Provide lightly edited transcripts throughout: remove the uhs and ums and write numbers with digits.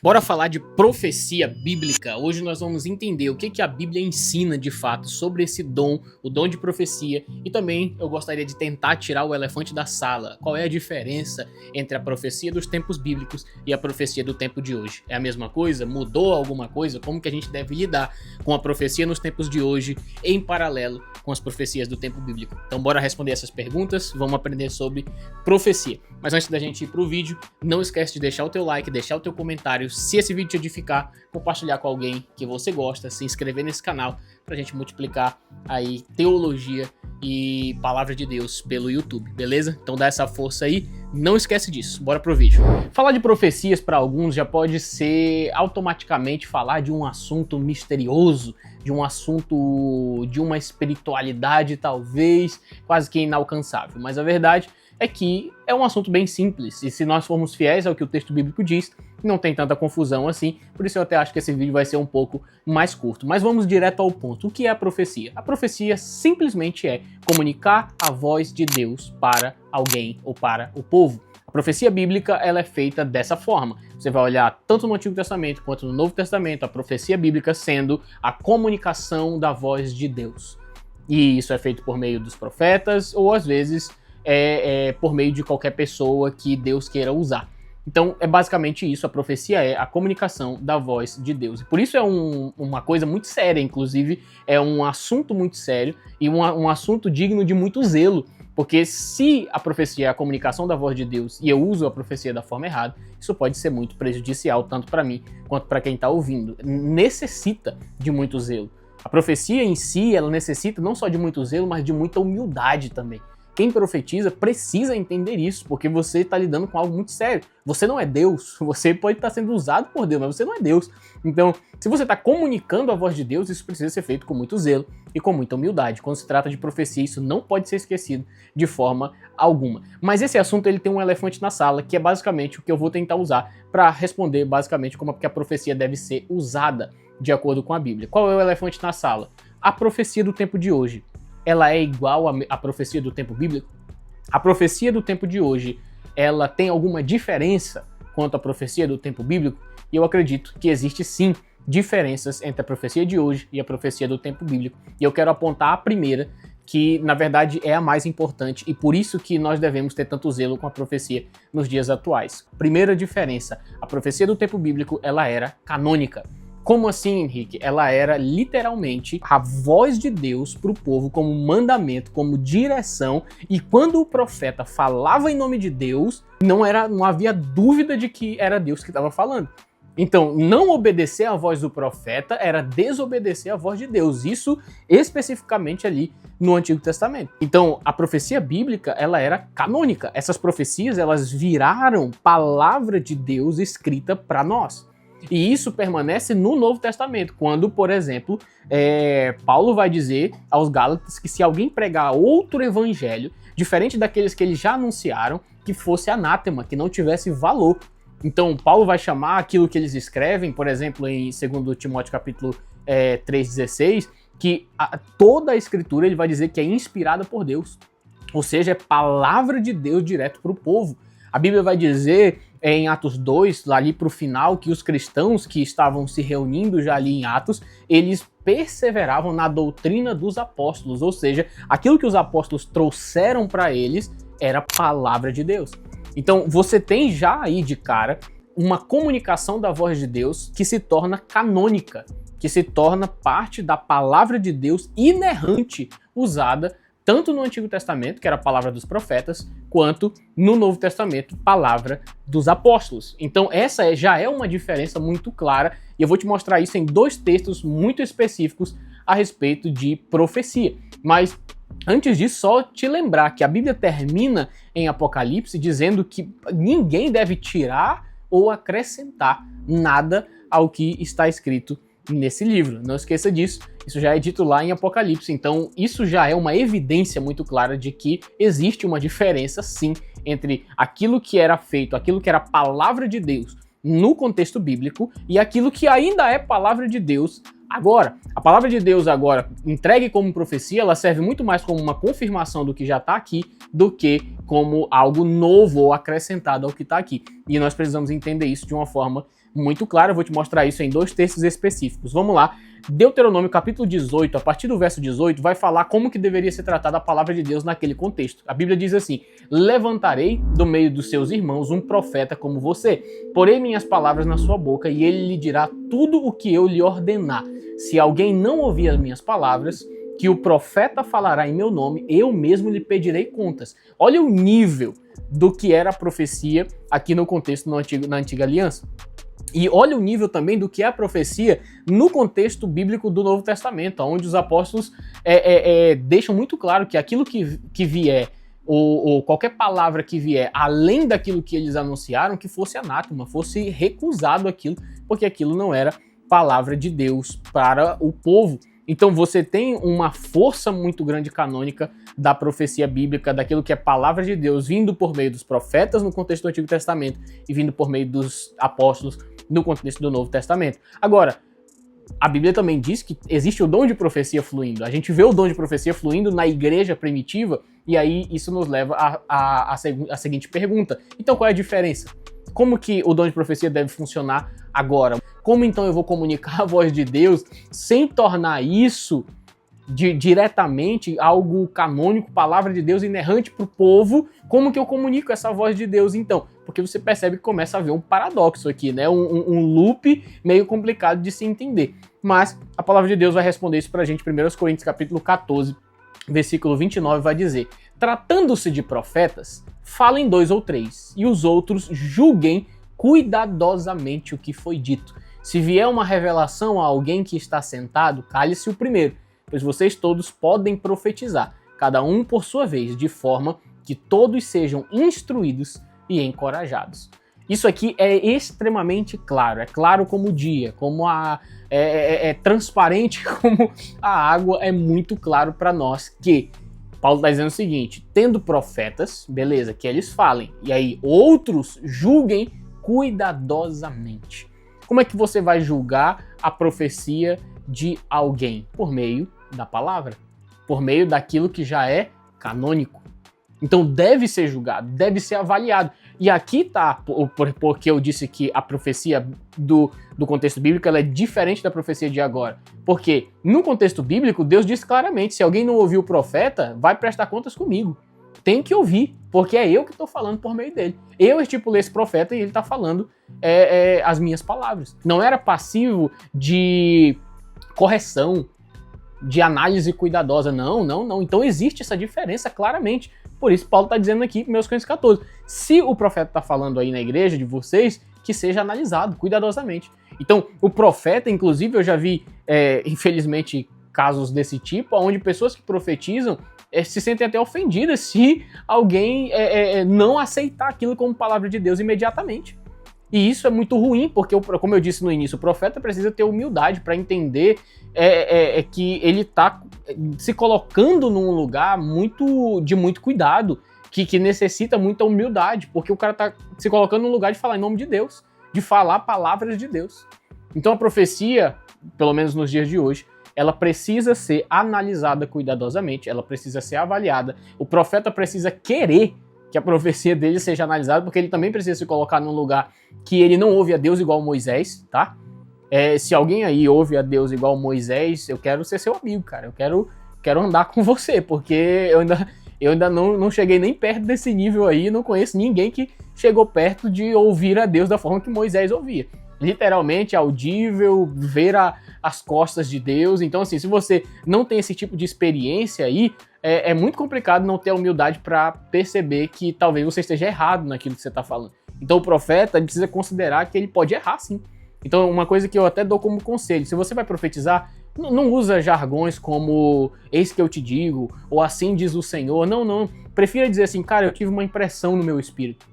Bora falar de profecia bíblica. Hoje nós vamos entender o que a Bíblia ensina de fato sobre esse dom, o dom de profecia, e também eu gostaria de tentar tirar o elefante da sala. Qual é a diferença entre a profecia dos tempos bíblicos e a profecia do tempo de hoje? É a mesma coisa? Mudou alguma coisa? Como que a gente deve lidar com a profecia nos tempos de hoje em paralelo com as profecias do tempo bíblico? Então bora responder essas perguntas, vamos aprender sobre profecia. Mas antes da gente ir pro vídeo, não esquece de deixar o teu like, deixar o teu comentário. Se esse vídeo te edificar, compartilhar com alguém que você gosta, se inscrever nesse canal pra gente multiplicar aí teologia e palavra de Deus pelo YouTube, beleza? Então dá essa força aí, não esquece disso. Bora pro vídeo. Falar de profecias para alguns já pode ser automaticamente falar de um assunto misterioso, de um assunto de uma espiritualidade talvez quase que inalcançável, mas a verdade é que é um assunto bem simples, e se nós formos fiéis ao que o texto bíblico diz, não tem tanta confusão assim, por isso eu até acho que esse vídeo vai ser um pouco mais curto. Mas vamos direto ao ponto. O que é a profecia? A profecia simplesmente é comunicar a voz de Deus para alguém ou para o povo. A profecia bíblica ela é feita dessa forma. Você vai olhar tanto no Antigo Testamento quanto no Novo Testamento, a profecia bíblica sendo a comunicação da voz de Deus. E isso é feito por meio dos profetas ou às vezes por meio de qualquer pessoa que Deus queira usar. Então é basicamente isso, a profecia é a comunicação da voz de Deus. E por isso é uma coisa muito séria, inclusive é um assunto muito sério e um assunto digno de muito zelo. Porque se a profecia é a comunicação da voz de Deus e eu uso a profecia da forma errada, isso pode ser muito prejudicial, tanto para mim quanto para quem está ouvindo. Necessita de muito zelo. A profecia em si, ela necessita não só de muito zelo, mas de muita humildade também. Quem profetiza precisa entender isso, porque você está lidando com algo muito sério. Você não é Deus, você pode estar sendo usado por Deus, mas você não é Deus. Então, se você está comunicando a voz de Deus, isso precisa ser feito com muito zelo e com muita humildade. Quando se trata de profecia, isso não pode ser esquecido de forma alguma. Mas esse assunto ele tem um elefante na sala, que é basicamente o que eu vou tentar usar para responder basicamente como é que a profecia deve ser usada de acordo com a Bíblia. Qual é o elefante na sala? A profecia do tempo de hoje. Ela é igual à profecia do tempo bíblico? A profecia do tempo de hoje, ela tem alguma diferença quanto à profecia do tempo bíblico? E eu acredito que existe sim diferenças entre a profecia de hoje e a profecia do tempo bíblico. E eu quero apontar a primeira, que na verdade é a mais importante e por isso que nós devemos ter tanto zelo com a profecia nos dias atuais. Primeira diferença, a profecia do tempo bíblico, ela era canônica. Como assim, Henrique? Ela era literalmente a voz de Deus para o povo como mandamento, como direção, e quando o profeta falava em nome de Deus, não havia dúvida de que era Deus que estava falando. Então, não obedecer à voz do profeta era desobedecer à voz de Deus, isso especificamente ali no Antigo Testamento. Então, a profecia bíblica, ela era canônica. Essas profecias, elas viraram palavra de Deus escrita para nós. E isso permanece no Novo Testamento, quando, por exemplo, Paulo vai dizer aos Gálatas que se alguém pregar outro evangelho, diferente daqueles que eles já anunciaram, que fosse anátema, que não tivesse valor. Então, Paulo vai chamar aquilo que eles escrevem, por exemplo, em 2 Timóteo capítulo 3,16, que toda a escritura ele vai dizer que é inspirada por Deus. Ou seja, é palavra de Deus direto para o povo. A Bíblia vai dizer em Atos 2, ali para o final, que os cristãos que estavam se reunindo já ali em Atos, eles perseveravam na doutrina dos apóstolos, ou seja, aquilo que os apóstolos trouxeram para eles era palavra de Deus. Então você tem já aí de cara uma comunicação da voz de Deus que se torna canônica, que se torna parte da palavra de Deus inerrante usada tanto no Antigo Testamento, que era a palavra dos profetas, quanto no Novo Testamento, palavra dos apóstolos. Então essa já é uma diferença muito clara, e eu vou te mostrar isso em dois textos muito específicos a respeito de profecia. Mas antes disso, só te lembrar que a Bíblia termina em Apocalipse dizendo que ninguém deve tirar ou acrescentar nada ao que está escrito nesse livro. Não esqueça disso, isso já é dito lá em Apocalipse, então isso já é uma evidência muito clara de que existe uma diferença sim entre aquilo que era feito, aquilo que era palavra de Deus no contexto bíblico e aquilo que ainda é palavra de Deus agora. A palavra de Deus agora, entregue como profecia, ela serve muito mais como uma confirmação do que já está aqui do que como algo novo ou acrescentado ao que está aqui. E nós precisamos entender isso de uma forma muito clara. Eu vou te mostrar isso em 2 textos específicos. Vamos lá. Deuteronômio capítulo 18, a partir do verso 18, vai falar como que deveria ser tratada a palavra de Deus naquele contexto. A Bíblia diz assim: levantarei do meio dos seus irmãos um profeta como você, porei minhas palavras na sua boca e ele lhe dirá tudo o que eu lhe ordenar. Se alguém não ouvir as minhas palavras, que o profeta falará em meu nome, eu mesmo lhe pedirei contas. Olha o nível do que era a profecia aqui no contexto na antiga aliança. E olha o nível também do que é a profecia no contexto bíblico do Novo Testamento, onde os apóstolos deixam muito claro que aquilo que vier, ou qualquer palavra que vier além daquilo que eles anunciaram, que fosse anátema, fosse recusado aquilo, porque aquilo não era palavra de Deus para o povo. Então você tem uma força muito grande canônica da profecia bíblica, daquilo que é palavra de Deus, vindo por meio dos profetas no contexto do Antigo Testamento e vindo por meio dos apóstolos no contexto do Novo Testamento. Agora, a Bíblia também diz que existe o dom de profecia fluindo. A gente vê o dom de profecia fluindo na igreja primitiva, e aí isso nos leva à seguinte pergunta. Então qual é a diferença? Como que o dom de profecia deve funcionar agora? Como então eu vou comunicar a voz de Deus sem tornar isso diretamente algo canônico, palavra de Deus inerrante para o povo? Como que eu comunico essa voz de Deus então? Porque você percebe que começa a haver um paradoxo aqui, né? Um loop meio complicado de se entender. Mas a palavra de Deus vai responder isso pra gente. 1 Coríntios capítulo 14, versículo 29 vai dizer: tratando-se de profetas, falem 2 ou 3, e os outros julguem cuidadosamente o que foi dito. Se vier uma revelação a alguém que está sentado, cale-se o primeiro, pois vocês todos podem profetizar, cada um por sua vez, de forma que todos sejam instruídos e encorajados. Isso aqui é extremamente claro, é claro como o dia, como é transparente como a água, é muito claro para nós que Paulo está dizendo o seguinte: tendo profetas, beleza, que eles falem, e aí outros julguem cuidadosamente. Como é que você vai julgar a profecia de alguém? Por meio da palavra, por meio daquilo que já é canônico. Então deve ser julgado, deve ser avaliado. E aqui tá, porque eu disse que a profecia do contexto bíblico ela é diferente da profecia de agora. Porque no contexto bíblico, Deus diz claramente: se alguém não ouvir o profeta, vai prestar contas comigo. Tem que ouvir, porque é eu que estou falando por meio dele. Eu estipulei esse profeta e ele está falando as minhas palavras. Não era passivo de correção, de análise cuidadosa. Não. Então existe essa diferença claramente. Por isso Paulo está dizendo aqui em 1 Coríntios 14. Se o profeta está falando aí na igreja de vocês, que seja analisado cuidadosamente. Então o profeta, inclusive eu já vi, infelizmente, casos desse tipo, onde pessoas que profetizam se sentem até ofendidas se alguém não aceitar aquilo como palavra de Deus imediatamente. E isso é muito ruim, porque, como eu disse no início, o profeta precisa ter humildade para entender que ele está se colocando num lugar de muito cuidado, que necessita muita humildade, porque o cara está se colocando num lugar de falar em nome de Deus, de falar palavras de Deus. Então a profecia, pelo menos nos dias de hoje, ela precisa ser analisada cuidadosamente, ela precisa ser avaliada. O profeta precisa querer que a profecia dele seja analisada, porque ele também precisa se colocar num lugar que ele não ouve a Deus igual Moisés, tá? Se alguém aí ouve a Deus igual Moisés, eu quero ser seu amigo, cara. Eu quero andar com você, porque eu ainda não cheguei nem perto desse nível aí, não conheço ninguém que chegou perto de ouvir a Deus da forma que Moisés ouvia. Literalmente audível, ver as costas de Deus. Então, assim, se você não tem esse tipo de experiência aí, é muito complicado não ter a humildade para perceber que talvez você esteja errado naquilo que você está falando. Então o profeta precisa considerar que ele pode errar, sim. Então uma coisa que eu até dou como conselho: se você vai profetizar, não usa jargões como eis que eu te digo, ou assim diz o Senhor. Não. Prefira dizer assim: cara, eu tive uma impressão no meu espírito.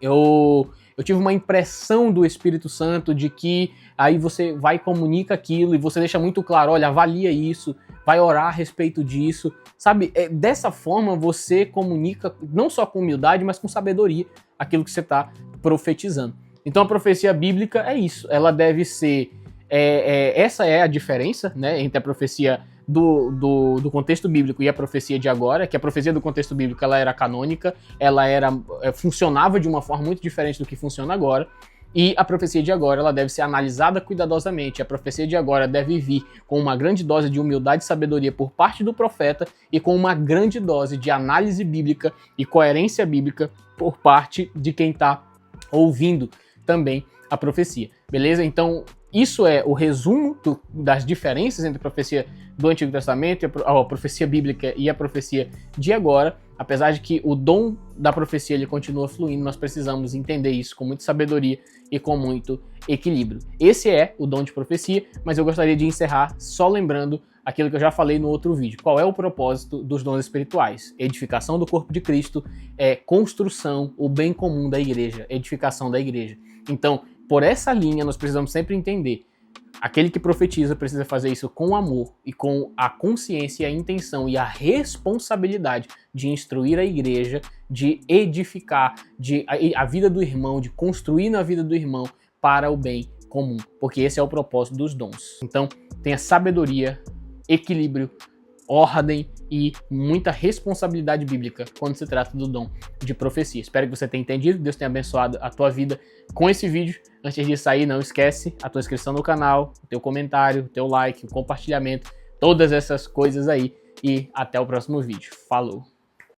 Eu tive uma impressão do Espírito Santo de que aí você vai e comunica aquilo e você deixa muito claro: olha, avalia isso, vai orar a respeito disso, sabe? Dessa forma você comunica não só com humildade, mas com sabedoria aquilo que você está profetizando. Então a profecia bíblica é isso, ela deve ser... essa é a diferença, né, entre a profecia do contexto bíblico e a profecia de agora, que a profecia do contexto bíblico ela era canônica, ela funcionava de uma forma muito diferente do que funciona agora, E a profecia de agora, ela deve ser analisada cuidadosamente. A profecia de agora deve vir com uma grande dose de humildade e sabedoria por parte do profeta e com uma grande dose de análise bíblica e coerência bíblica por parte de quem está ouvindo também a profecia. Beleza? Então, isso é o resumo das diferenças entre a profecia do Antigo Testamento, a profecia bíblica e a profecia de agora. Apesar de que o dom da profecia ele continua fluindo, nós precisamos entender isso com muita sabedoria e com muito equilíbrio. Esse é o dom de profecia, mas eu gostaria de encerrar só lembrando aquilo que eu já falei no outro vídeo. Qual é o propósito dos dons espirituais? Edificação do corpo de Cristo, construção, o bem comum da igreja, edificação da igreja. Então, por essa linha, nós precisamos sempre entender. Aquele que profetiza precisa fazer isso com amor e com a consciência, a intenção e a responsabilidade de instruir a igreja, de edificar a vida do irmão, de construir na vida do irmão para o bem comum, porque esse é o propósito dos dons. Então, tenha sabedoria, equilíbrio, ordem e muita responsabilidade bíblica quando se trata do dom de profecia. Espero que você tenha entendido, Deus tenha abençoado a tua vida com esse vídeo. Antes de sair, não esquece a tua inscrição no canal, o teu comentário, o teu like, o compartilhamento, todas essas coisas aí. E até o próximo vídeo. Falou!